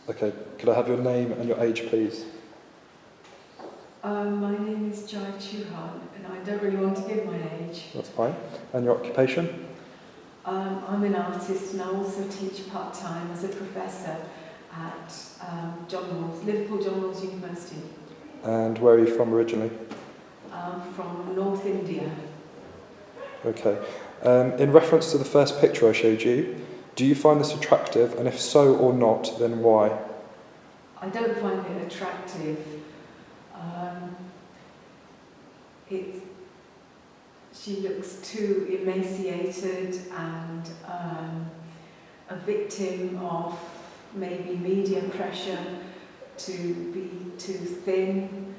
Okay, could I have your name and your age, please? My name is Jai Chauhan, and I don't really want to give my age. That's fine. And your occupation? I'm an artist, and I also teach part-time as a professor at Liverpool John Moores University. And where are you from originally? From North India. Okay. In reference to the first picture I showed you, do you find this attractive? And if so or not, then why? I don't find it attractive. She looks too emaciated and a victim of maybe media pressure to be too thin,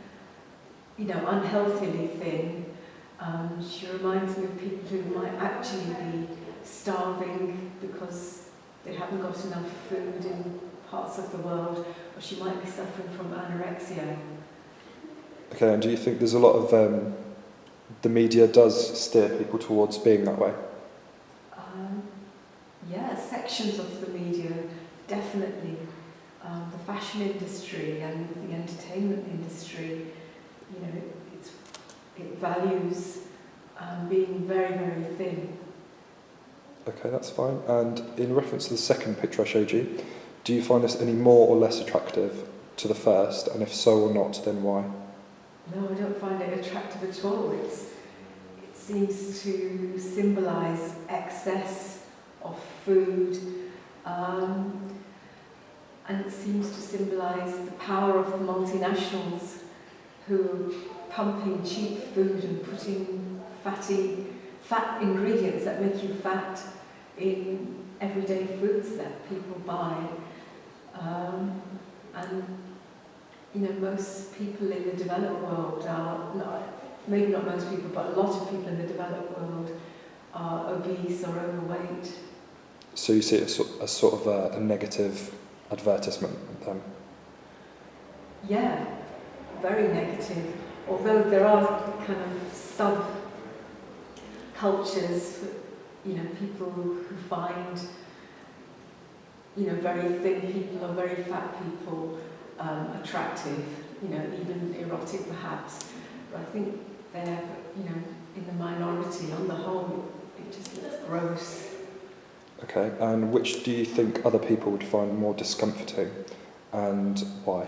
unhealthily thin. She reminds me of people who might actually be starving because they haven't got enough food in parts of the world, or she might be suffering from anorexia. Okay, and do you think there's a lot of the media does steer people towards being that way? Yeah, sections of the media, definitely. The fashion industry and the entertainment industry, it values being very, very thin. Okay, that's fine. And in reference to the second picture I showed you, do you find this any more or less attractive to the first? And if so or not, then why? No, I don't find it attractive at all. It seems to symbolise excess of food, and it seems to symbolise the power of the multinationals who are pumping cheap food and putting fat ingredients that make you fat in everyday foods that people buy. Most people in the developed world maybe not most people, but a lot of people in the developed world are obese or overweight. So you see it as sort of a negative advertisement then? Yeah, very negative. Although there are kind of sub-cultures, people who find, very thin people or very fat people attractive, even erotic perhaps. But I think they're, in the minority. On the whole, it just looks gross. Okay, and which do you think other people would find more discomforting, and why?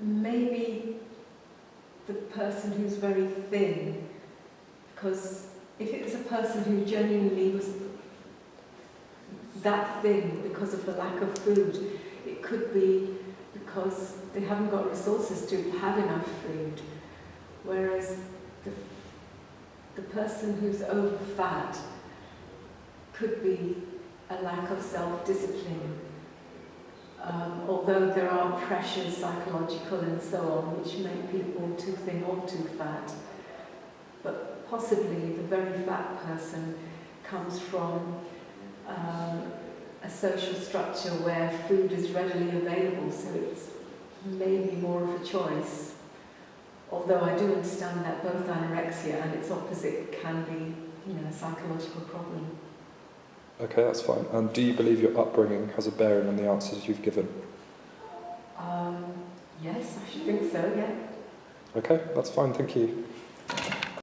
Maybe the person who's very thin, because if it was a person who genuinely was that thin because of the lack of food, it could be because they haven't got resources to have enough food. Whereas the person who's over fat could be a lack of self-discipline. Although there are pressures, psychological and so on, which make people too thin or too fat. But possibly the very fat person comes from a social structure where food is readily available, so it's maybe more of a choice. Although I do understand that both anorexia and its opposite can be, a psychological problem. Okay, that's fine. And do you believe your upbringing has a bearing on the answers you've given? Yes, I should think so, yeah. Okay, that's fine, thank you.